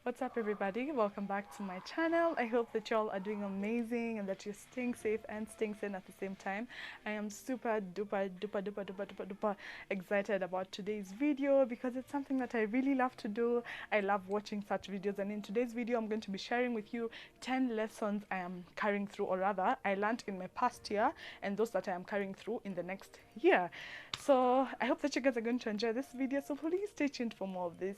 What's up, everybody? Welcome back to my channel. I hope that y'all are doing amazing and that you're staying safe and staying sane at the same time. I am super duper excited about today's video because it's something that I really love to do. I love watching such videos, and in today's video I'm going to be sharing with you 10 lessons I am carrying through, or rather I learned in my past year, and those that I am carrying through in the next year. So I hope that you guys are going to enjoy this video, so please stay tuned for more of this.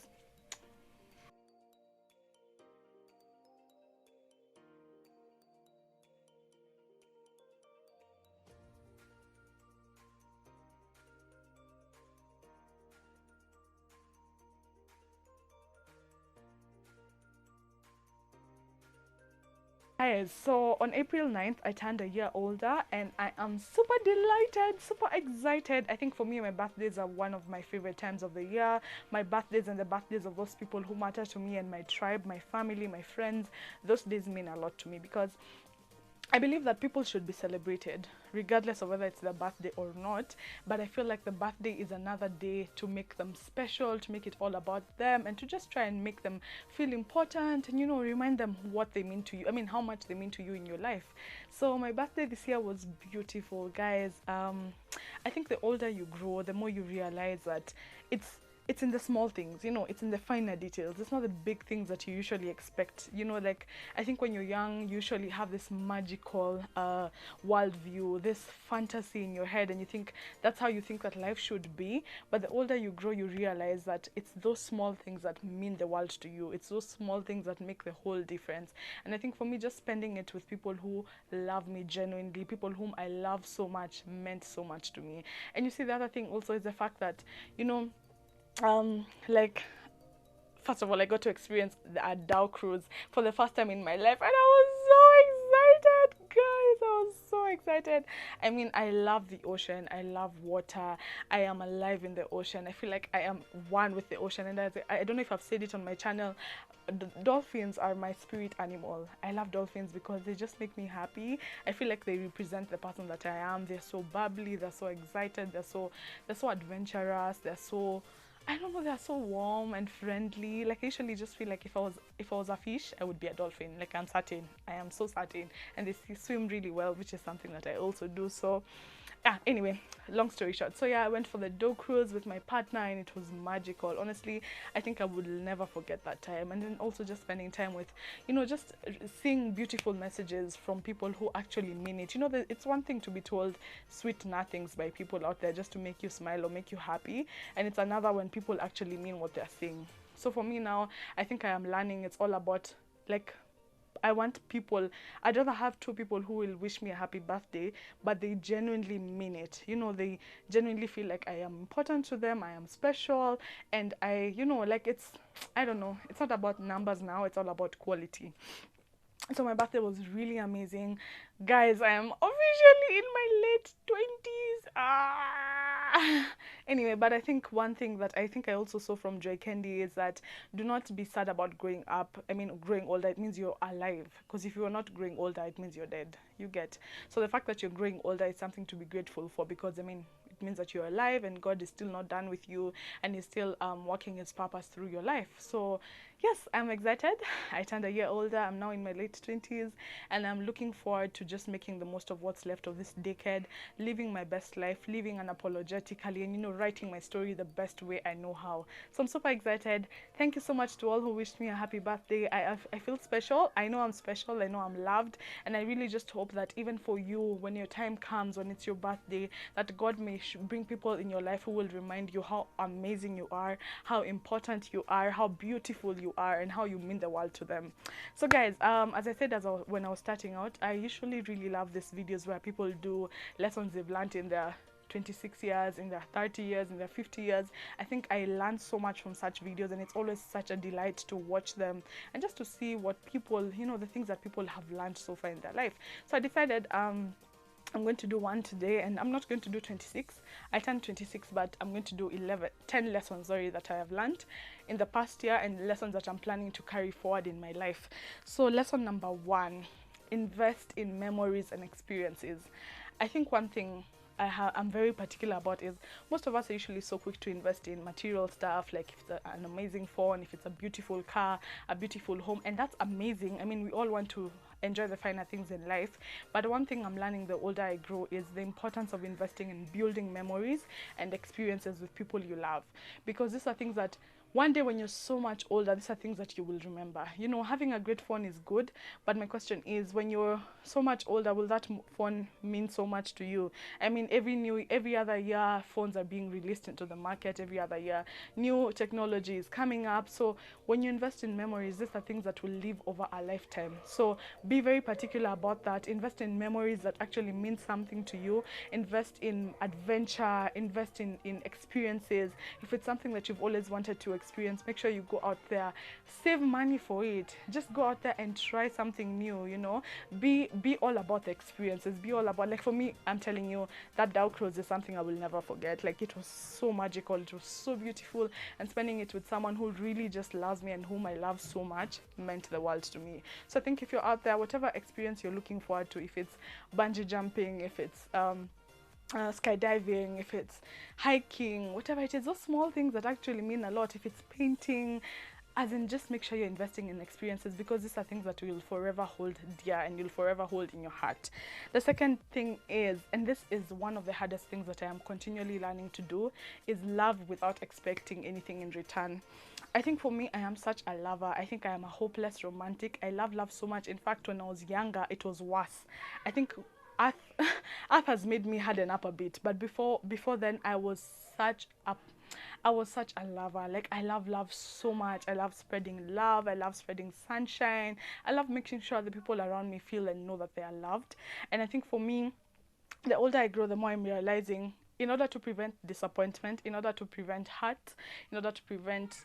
Guys, so on April 9th, I turned a year older, and I am super delighted, super excited. I think for me, my birthdays are one of my favorite times of the year. My birthdays and the birthdays of those people who matter to me and my tribe, my family, my friends, those days mean a lot to me because I believe that people should be celebrated, regardless of whether it's their birthday or not. But I feel like the birthday is another day to make them special, to make it all about them, and to just try and make them feel important and, you know, remind them what they mean to you. I mean, how much they mean to you in your life. So my birthday this year was beautiful, guys. I think the older you grow, the more you realize that it's in the small things, you know, it's in the finer details. It's not the big things that you usually expect, you know. Like, I think when you're young, you usually have this magical worldview, this fantasy in your head, and you think that's how you think that life should be. But the older you grow, you realize that it's those small things that mean the world to you. It's those small things that make the whole difference. And I think for me, just spending it with people who love me genuinely, people whom I love so much, meant so much to me. And you see, the other thing also is the fact that, you know, like, first of all, I got to experience a Dow cruise for the first time in my life, and I was so excited, guys. I was so excited. I mean, I love the ocean, I love water, I am alive in the ocean. I feel like I am one with the ocean, and I don't know if I've said it on my channel, dolphins are my spirit animal. I love dolphins because they just make me happy. I feel like they represent the person that I am. They're so bubbly, they're so excited, they're so adventurous, they're so, I don't know, they're so warm and friendly. Like, I usually just feel like if I was a fish, I would be a dolphin. Like, I'm certain. I am so certain. And they swim really well, which is something that I also do. So anyway, long story short, so yeah, I went for the Dow cruise with my partner, and it was magical. Honestly, I think I would never forget that time. And then also just spending time with, you know, just seeing beautiful messages from people who actually mean it. You know, it's one thing to be told sweet nothings by people out there just to make you smile or make you happy, and it's another when people actually mean what they're saying. So for me now, I think I am learning it's all about, like, I want people, I'd rather have two people who will wish me a happy birthday, but they genuinely mean it. You know, they genuinely feel like I am important to them, I am special, and you know, like, it's, I don't know, it's not about numbers now, it's all about quality. So my birthday was really amazing, guys. I am officially in my late 20s. Anyway, but I think one thing that I think I also saw from Joy Candy is that do not be sad about growing up. I mean, growing older, it means you're alive, because if you're not growing older, it means you're dead. You get? So the fact that you're growing older is something to be grateful for, because I mean, it means that you're alive and God is still not done with you, and He's still working His purpose through your life. So yes, I'm excited. I turned a year older. I'm now in my late 20s, and I'm looking forward to just making the most of what's left of this decade, living my best life, living unapologetically, and, you know, writing my story the best way I know how. So I'm super excited. Thank you so much to all who wished me a happy birthday. I feel special. I know I'm special. I know I'm loved, and I really just hope that even for you, when your time comes, when it's your birthday, that God may bring people in your life who will remind you how amazing you are, how important you are, how beautiful you are, and how you mean the world to them. So guys, as I said, when I was starting out, I usually really love these videos where people do lessons they've learned in their 26 years, in their 30 years, in their 50 years. I think I learned so much from such videos, and it's always such a delight to watch them and just to see what people, you know, the things that people have learned so far in their life. So I decided I'm going to do one today, and I'm not going to do 26. I turned 26, but I'm going to do 10 lessons, sorry, that I have learned in the past year, and lessons that I'm planning to carry forward in my life. So lesson number 1, invest in memories and experiences. I think one thing I'm very particular about is most of us are usually so quick to invest in material stuff, like if it's an amazing phone, if it's a beautiful car, a beautiful home, and that's amazing. I mean, we all want to enjoy the finer things in life, but one thing I'm learning the older I grow is the importance of investing in building memories and experiences with people you love, because these are things that one day when you're so much older, these are things that you will remember. You know, having a great phone is good, but my question is, when you're so much older, will that phone mean so much to you? I mean, every other year, phones are being released into the market. Every other year, new technology is coming up. So when you invest in memories, these are things that will live over a lifetime. So be very particular about that. Invest in memories that actually mean something to you. Invest in adventure. Invest in experiences. If it's something that you've always wanted to experience, make sure you go out there, save money for it, just go out there and try something new. You know, be all about the experiences, be all about, like for me, I'm telling you, that Dow cruise is something I will never forget. Like, it was so magical, it was so beautiful, and spending it with someone who really just loves me and whom I love so much meant the world to me. So I think if you're out there, whatever experience you're looking forward to, if it's bungee jumping, if it's skydiving, if it's hiking, whatever it is, those small things that actually mean a lot, if it's painting, as in, just make sure you're investing in experiences, because these are things that you'll forever hold dear and you'll forever hold in your heart. The second thing is, and this is one of the hardest things that I am continually learning to do, is love without expecting anything in return. I think for me, I am such a lover. I think I am a hopeless romantic. I love love so much. In fact, when I was younger, it was worse. I think Earth, Earth has made me harden up a bit, but before then, I was such a lover. Like, I love love so much. I love spreading love. I love spreading sunshine. I love making sure the people around me feel and know that they are loved. And I think for me, the older I grow, the more I'm realizing, in order to prevent disappointment, in order to prevent hurt, in order to prevent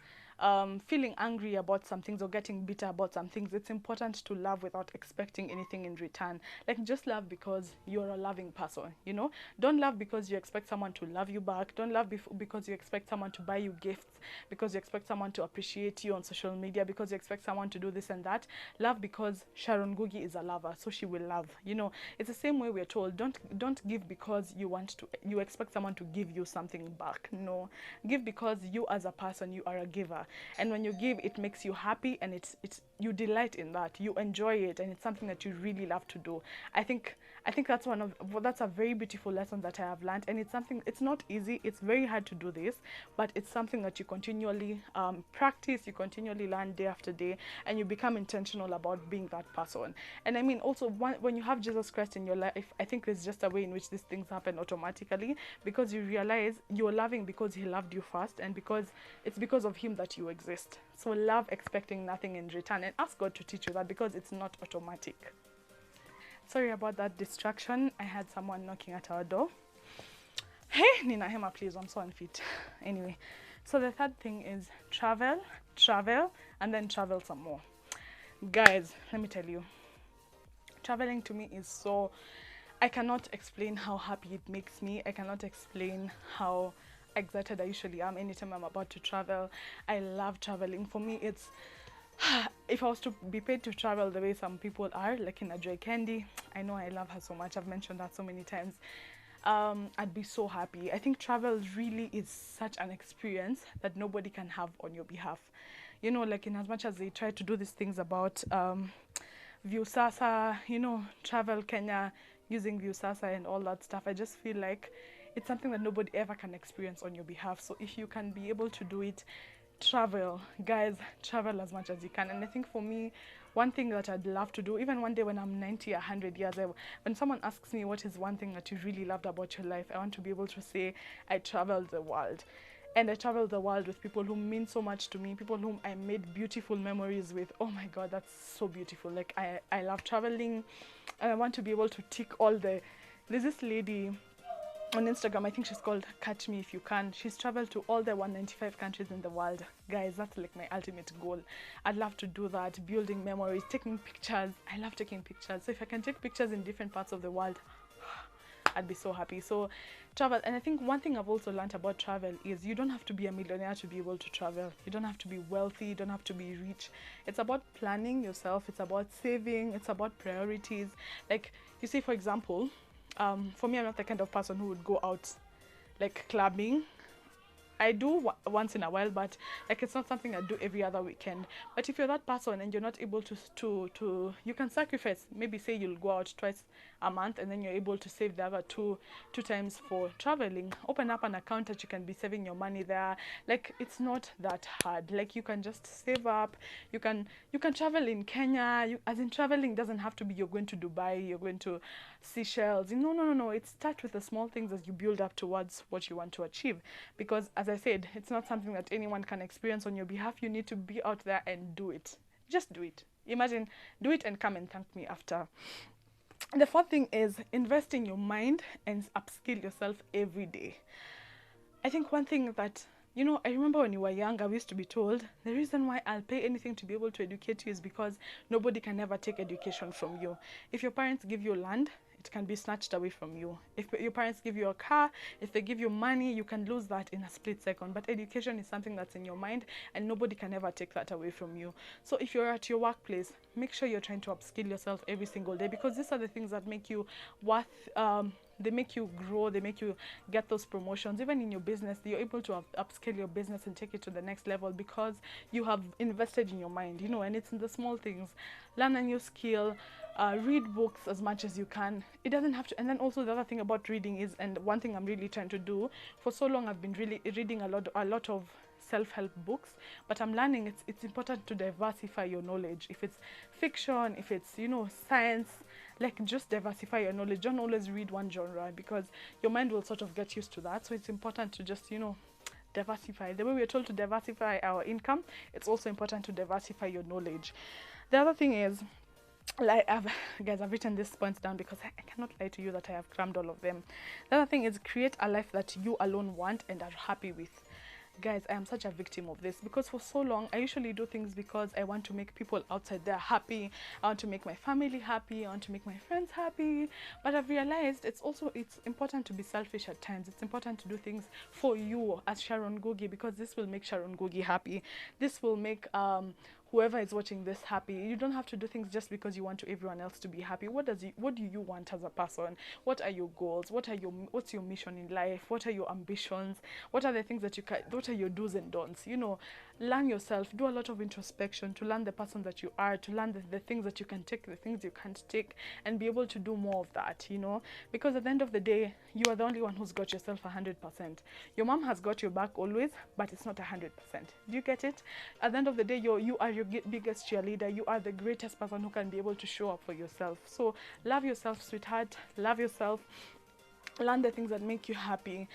feeling angry about some things or getting bitter about some things, it's important to love without expecting anything in return. Like, just love because you're a loving person, you know? Don't love because you expect someone to love you back. Don't love because you expect someone to buy you gifts, because you expect someone to appreciate you on social media, because you expect someone to do this and that. Love because Sharon Gugi is a lover, so she will love. You know, it's the same way we're told, don't give because you expect someone to give you something back. No, give because you as a person, you are a giver. And when you give, it makes you happy, and it's you delight in that, you enjoy it, and it's something that you really love to do. I think that's a very beautiful lesson that I have learned, and it's not easy, it's very hard to do this, but it's something that you continually practice, you continually learn day after day, and you become intentional about being that person. And I mean, also, when you have Jesus Christ in your life, I think there's just a way in which these things happen automatically, because you realize you're loving because he loved you first, and because it's because of him that you exist. So love expecting nothing in return, and ask God to teach you that, because it's not automatic. Sorry about that distraction. I had someone knocking at our door. Hey, Nina Hema, please, I'm so unfit. Anyway, so the third thing is travel, and then travel some more. Guys, let me tell you, traveling to me is so, I cannot explain how happy it makes me. I cannot explain how excited I usually am anytime I'm about to travel. I love traveling. For me, it's if I was to be paid to travel the way some people are, like in a Joy Candy, I know I love her so much. I've mentioned that so many times. I'd be so happy. I think travel really is such an experience that nobody can have on your behalf. You know, like, in as much as they try to do these things about Viusasa, you know, Travel Kenya, using Viusasa and all that stuff, I just feel like it's something that nobody ever can experience on your behalf. So if you can be able to do it, travel. Guys, travel as much as you can. And I think for me, one thing that I'd love to do, even one day when I'm 90, 100 years, when someone asks me what is one thing that you really loved about your life, I want to be able to say, I traveled the world. And I traveled the world with people who mean so much to me, people whom I made beautiful memories with. Oh my God, that's so beautiful. Like, I love traveling, and I want to be able to tick all the... There's this lady on Instagram, I think she's called Catch Me If You Can. She's traveled to all the 195 countries in the world. Guys, that's like my ultimate goal. I'd love to do that, building memories, taking pictures. I love taking pictures. So if I can take pictures in different parts of the world, I'd be so happy. So travel. And I think one thing I've also learned about travel is you don't have to be a millionaire to be able to travel. You don't have to be wealthy. You don't have to be rich. It's about planning yourself. It's about saving. It's about priorities. Like, you see, for example, For me, I'm not the kind of person who would go out like clubbing. I do once in a while, but like it's not something I do every other weekend. But if you're that person and you're not able to you can sacrifice. Maybe say you'll go out twice a month, and then you're able to save the other two times for traveling. Open up an account that you can be saving your money there. Like it's not that hard. Like you can just save up. You can travel in Kenya. As in traveling doesn't have to be you're going to Dubai, you're going to Seychelles. No, no, no, no. It starts with the small things as you build up towards what you want to achieve. Because as I said, it's not something that anyone can experience on your behalf. You need to be out there and do it. Just do it. Imagine, do it and come and thank me after. The fourth thing is invest in your mind and upskill yourself every day. I think one thing that, I remember when you were younger, we used to be told the reason why I'll pay anything to be able to educate you is because nobody can ever take education from you. If your parents give you land, it can be snatched away from you. If your parents give you a car, if they give you money, you can lose that in a split second. But education is something that's in your mind, and nobody can ever take that away from you. So if you're at your workplace, make sure you're trying to upskill yourself every single day, because these are the things that make you worth they make you grow, they make you get those promotions. Even in your business, you're able to upscale your business and take it to the next level because you have invested in your mind, and it's in the small things. Learn a new skill, read books as much as you can. It doesn't have to. And then also the other thing about reading is, and one thing I'm really trying to do, for so long I've been really reading a lot of self-help books, but I'm learning it's important to diversify your knowledge. If it's fiction, if it's science, like just diversify your knowledge. Don't always read one genre, because your mind will sort of get used to that. So it's important to just diversify. The way we're told to diversify our income, it's also important to diversify your knowledge. The other thing is, like guys, I've written these points down because I cannot lie to you that I have crammed all of them. The other thing is, create a life that you alone want and are happy with. Guys, I am such a victim of this, because for so long I usually do things because I want to make people outside there happy. I want to make my family happy. I want to make my friends happy. But I've realized it's important to be selfish at times. It's important to do things for you as Sharon Ngugi, because this will make Sharon Ngugi happy. This will make whoever is watching this happy. You don't have to do things just because you want everyone else to be happy. What do you want as a person? What are your goals? What's your mission in life? What are your ambitions? What are the things that what are your do's and don'ts? Learn yourself. Do a lot of introspection to learn the person that you are, to learn the things that you can take, the things you can't take, and be able to do more of that, because at the end of the day, you are the only one who's got yourself 100%. Your mom has got your back always, but it's not 100%. Do you get it? At the end of the day, you are your biggest cheerleader. You are the greatest person who can be able to show up for yourself. So love yourself, sweetheart. Love yourself. Learn the things that make you happy.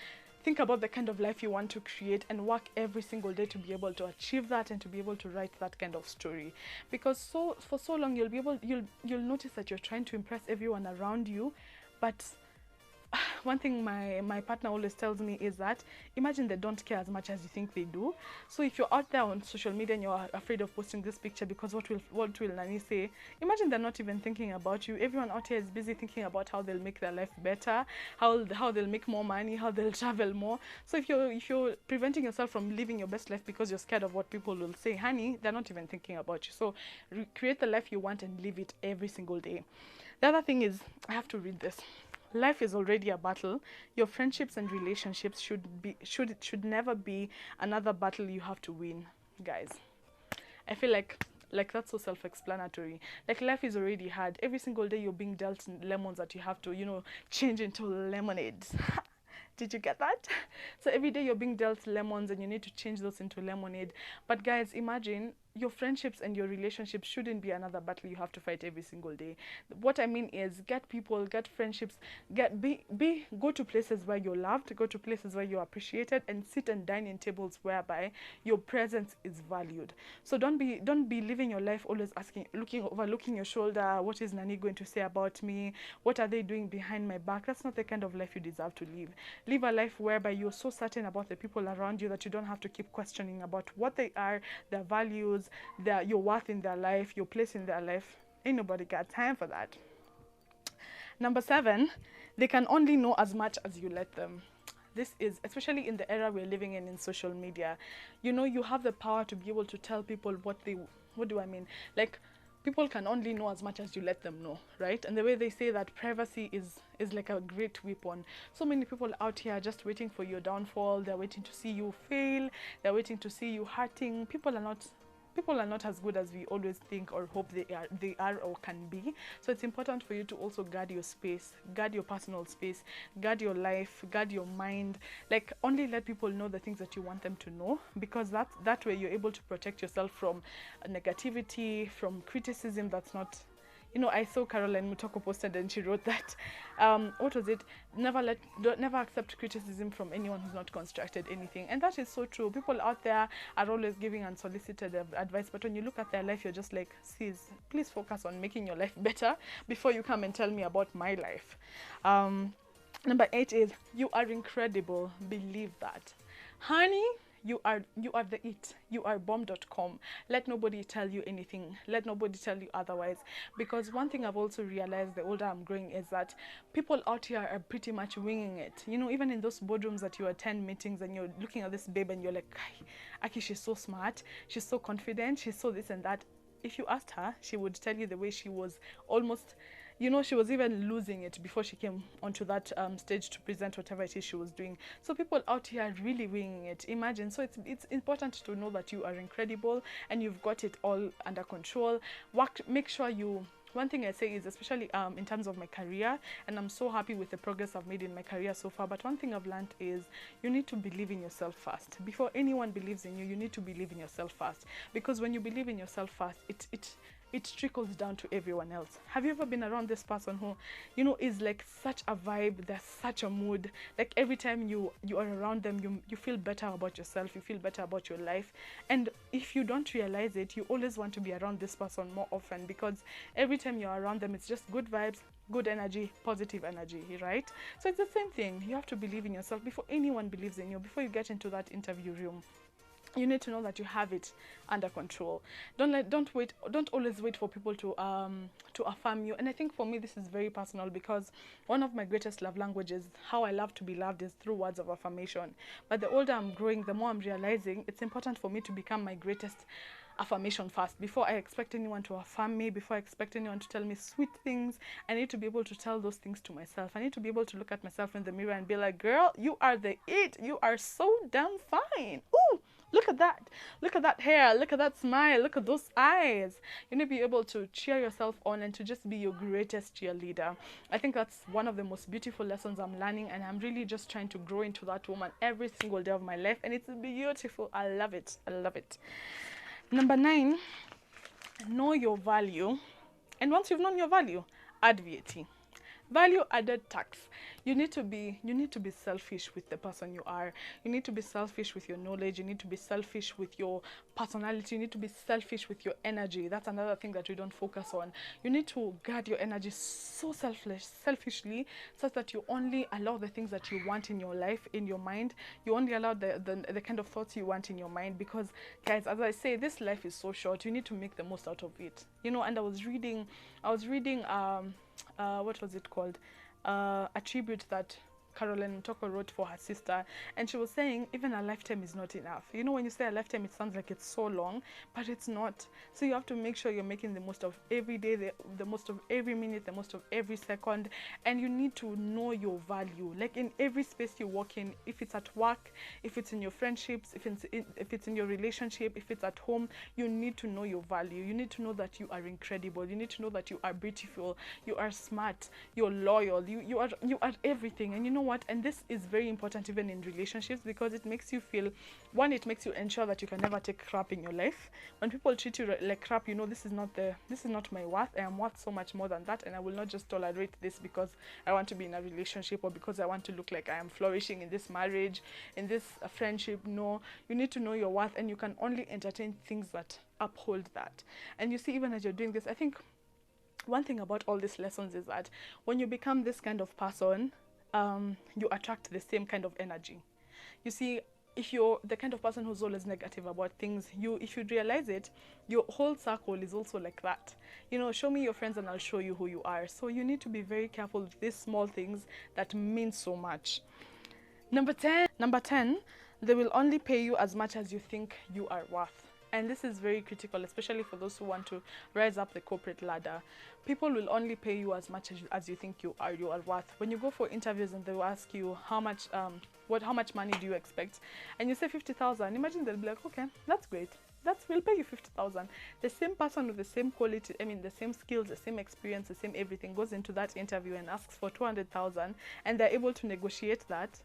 Think about the kind of life you want to create, and work every single day to be able to achieve that and to be able to write that kind of story. Because for so long you'll notice that you're trying to impress everyone around you, but one thing my partner always tells me is that imagine they don't care as much as you think they do. So if you're out there on social media and you're afraid of posting this picture because what will Nani say, imagine they're not even thinking about you. Everyone out here is busy thinking about how they'll make their life better, how they'll make more money, how they'll travel more. So if you're preventing yourself from living your best life because you're scared of what people will say, honey, they're not even thinking about you. So create the life you want and live it every single day. The other thing is, I have to read this. Life is already a battle. Your friendships and relationships should never be another battle you have to win, guys. I feel like that's so self-explanatory. Like, life is already hard. Every single day you're being dealt lemons that you have to, change into lemonades. Did you get that? So every day you're being dealt lemons and you need to change those into lemonade. But guys, imagine your friendships and your relationships shouldn't be another battle you have to fight every single day. What I mean is, get people, get friendships, go to places where you're loved, go to places where you're appreciated, and sit and dine in tables whereby your presence is valued. So don't be living your life always overlooking your shoulder. What is Nani going to say about me? What are they doing behind my back? That's not the kind of life you deserve to live. Live a life whereby you're so certain about the people around you that you don't have to keep questioning about what they are, their values, your worth in their life, your place in their life. Ain't nobody got time for that. Number 7, they can only know as much as you let them. This is, especially in the era we're living in social media, you have the power to be able to tell people what do I mean? Like, People can only know as much as you let them know, right? And the way they say that privacy is like a great weapon. So many people out here are just waiting for your downfall. They're waiting to see you fail. They're waiting to see you hurting. People are not as good as we always think or hope they are or can be. So it's important for you to also guard your space, guard your personal space, guard your life, guard your mind. Like, only let people know the things that you want them to know, because that way you're able to protect yourself from negativity, from criticism that's not. I saw Caroline Mutoko posted and she wrote that, what was it? Never accept criticism from anyone who's not constructed anything. And that is so true. People out there are always giving unsolicited advice, but when you look at their life, you're just like, sis, please focus on making your life better before you come and tell me about my life. Number 8 is, you are incredible. Believe that. Honey, you are the it. You are bomb.com. Let nobody tell you anything. Let nobody tell you otherwise. Because one thing I've also realized the older I'm growing is that people out here are pretty much winging it. Even in those boardrooms that you attend meetings and you're looking at this babe and you're like, Aki, she's so smart. She's so confident. She's so this and that. If you asked her, she would tell you the way she was almost, she was even losing it before she came onto that stage to present whatever it is she was doing. So people out here are really winging it. Imagine. So it's important to know that you are incredible and you've got it all under control. Make sure you. One thing I say is, especially in terms of my career, and I'm so happy with the progress I've made in my career so far, but one thing I've learned is you need to believe in yourself first. Before anyone believes in you, you need to believe in yourself first. Because when you believe in yourself first, it trickles down to everyone else. Have you ever been around this person who, is like such a vibe, there's such a mood, like every time you are around them, you feel better about yourself, you feel better about your life. And if you don't realize it, you always want to be around this person more often, because every time you're around them, it's just good vibes, good energy, positive energy, right? So it's the same thing. You have to believe in yourself before anyone believes in you. Before you get into that interview room, you need to know that you have it under control. Don't always wait for people to affirm you. And I think for me this is very personal, because one of my greatest love languages, how I love to be loved, is through words of affirmation. But the older I'm growing, the more I'm realizing it's important for me to become my greatest affirmation first. Before I expect anyone to affirm me, before I expect anyone to tell me sweet things, I need to be able to tell those things to myself. I need to be able to look at myself in the mirror and be like, girl, you are the it. You are so damn fine. Ooh, look at that. Look at that hair. Look at that smile. Look at those eyes. You need to be able to cheer yourself on and to just be your greatest cheerleader. I think that's one of the most beautiful lessons I'm learning, and I'm really just trying to grow into that woman every single day of my life, and it's beautiful. I love it. I love it. Number 9, know your value. And once you've known your value, add VAT. Value added tax. You need to be selfish with the person you are. You need to be selfish with your knowledge. You need to be selfish with your personality. You need to be selfish with your energy. That's another thing that we don't focus on. You need to guard your energy so selfishly, such that you only allow the things that you want in your life, in your mind. You only allow the kind of thoughts you want in your mind, because, guys, as I say, this life is so short. You need to make the most out of it. And I was reading what was it called? A tribute that Caroline Mutoko wrote for her sister, and she was saying even a lifetime is not enough. When you say a lifetime, it sounds like it's so long, but it's not. So you have to make sure you're making the most of every day, the most of every minute, the most of every second, and you need to know your value. Like, in every space you walk in, if it's at work, if it's in your friendships, if it's in your relationship, if it's at home, you need to know your value. You need to know that you are incredible. You need to know that you are beautiful, you are smart, you're loyal, you are everything. And you know what, and this is very important even in relationships, because it makes you feel, one, it makes you ensure that you can never take crap in your life. When people treat you like crap, this is not my worth. I am worth so much more than that, and I will not just tolerate this because I want to be in a relationship, or because I want to look like I am flourishing in this marriage, in this friendship. No, you need to know your worth, and you can only entertain things that uphold that. And you see, even as you're doing this, I think one thing about all these lessons is that when you become this kind of person, you attract the same kind of energy. You see, if you're the kind of person who's always negative about things, if you realize it, your whole circle is also like that. Show me your friends and I'll show you who you are. So you need to be very careful with these small things that mean so much. Number 10, they will only pay you as much as you think you are worth. And this is very critical, especially for those who want to rise up the corporate ladder. People will only pay you as much as you think you are worth. When you go for interviews and they will ask you how much money do you expect, and you say 50,000, imagine they'll be like, okay, that's great. We'll pay you 50,000. The same person with the same quality, the same skills, the same experience, the same everything goes into that interview and asks for 200,000, and they're able to negotiate that.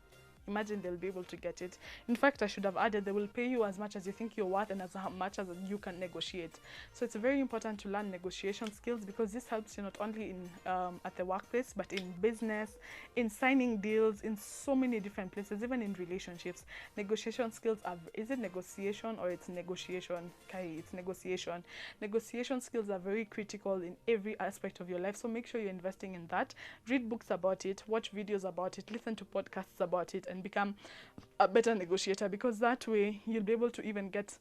Imagine they'll be able to get it. In fact, I should have added, they will pay you as much as you think you're worth and as much as you can negotiate. So it's very important to learn negotiation skills, because this helps you not only in at the workplace, but in business, in signing deals, in so many different places, even in relationships. Negotiation skills are, is it negotiation or it's negotiation? Okay, it's negotiation. Negotiation skills are very critical in every aspect of your life. So make sure you're investing in that. Read books about it, watch videos about it, listen to podcasts about it, and become a better negotiator, because that way you'll be able to even get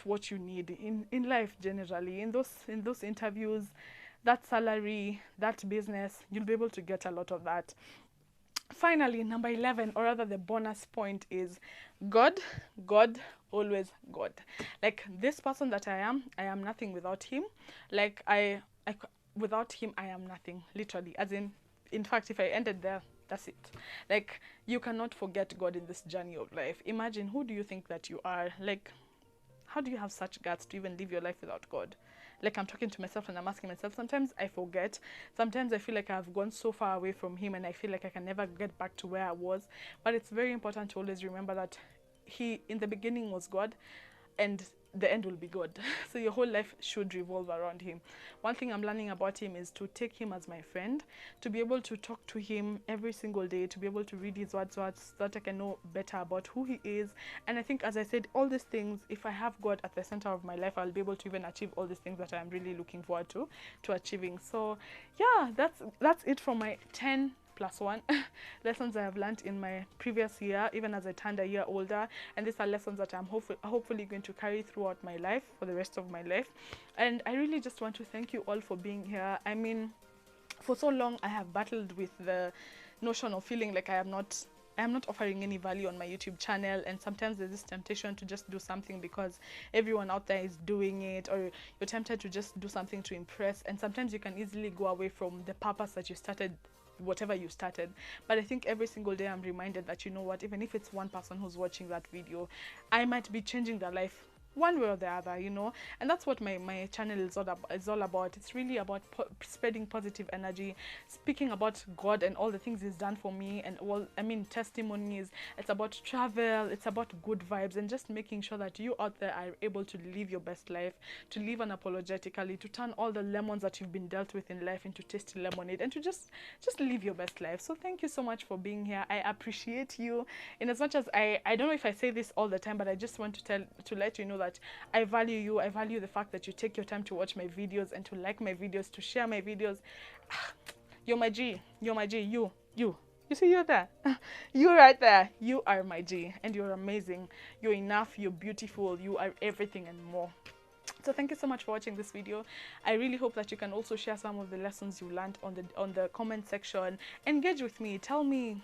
what you need in life generally. In those interviews, that salary, that business, you'll be able to get a lot of that. Finally, number 11, or rather the bonus point, is God, always God. Like, this person that I am nothing without him. Like, without him, I am nothing, literally. As in fact, if I ended there, that's it. Like, you cannot forget God in this journey of life. Imagine, who do you think that you are? Like, how do you have such guts to even live your life without God? Like, I'm talking to myself and I'm asking myself, sometimes I forget. Sometimes I feel like I've gone so far away from him and I feel like I can never get back to where I was. But it's very important to always remember that he, in the beginning, was God, and the end will be good. So your whole life should revolve around him. One thing I'm learning about him is to take him as my friend, to be able to talk to him every single day, to be able to read his words so that I can know better about who he is. And I think, as I said, all these things, if I have God at the center of my life, I'll be able to even achieve all these things that I'm really looking forward to achieving. So yeah, that's it for my 10 plus 1 lessons I have learned in my previous year, even as I turned a year older. And these are lessons that I'm hopefully going to carry throughout my life for the rest of my life. And I really just want to thank you all for being here. I mean, for so long I have battled with the notion of feeling like I am not offering any value on my YouTube channel, and sometimes there's this temptation to just do something because everyone out there is doing it, or you're tempted to just do something to impress, and sometimes you can easily go away from the purpose that you started, whatever you started. But I think every single day I'm reminded that, you know what, even if it's one person who's watching that video, I might be changing their life one way or the other, you know. And that's what my channel is all about. It's really about spreading positive energy, speaking about God and all the things he's done for me, and all, I mean, testimonies. It's about travel, it's about good vibes, and just making sure that you out there are able to live your best life, to live unapologetically, to turn all the lemons that you've been dealt with in life into tasty lemonade, and to just live your best life. So thank you so much for being here. I appreciate you. In as much as I don't know if I say this all the time, but I just want to let you know that I value you. I value the fact that you take your time to watch my videos and to like my videos, to share my videos. You're my G. You're my G. You see, you're there. You're right there. You are my G, and you're amazing. You're enough. You're beautiful. You are everything and more. So thank you so much for watching this video. I really hope that you can also share some of the lessons you learned on the comment section. Engage with me. Tell me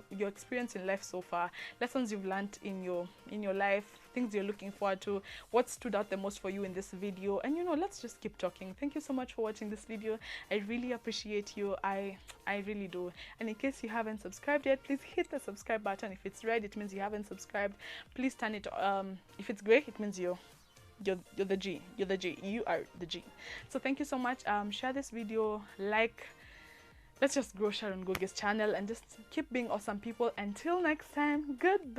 your experience in life so far, lessons you've learned in your life, things you're looking forward to, what stood out the most for you in this video, and, you know, let's just keep talking. Thank you so much for watching this video. I really appreciate you. I really do. And in case you haven't subscribed yet, please hit the subscribe button. If it's red, it means you haven't subscribed. Please turn it if it's gray, it means you're the G. You're the G. You are the G. So thank you so much. Share this video, like. Let's just grow Sharon Ngugi's channel and just keep being awesome people. Until next time, goodbye.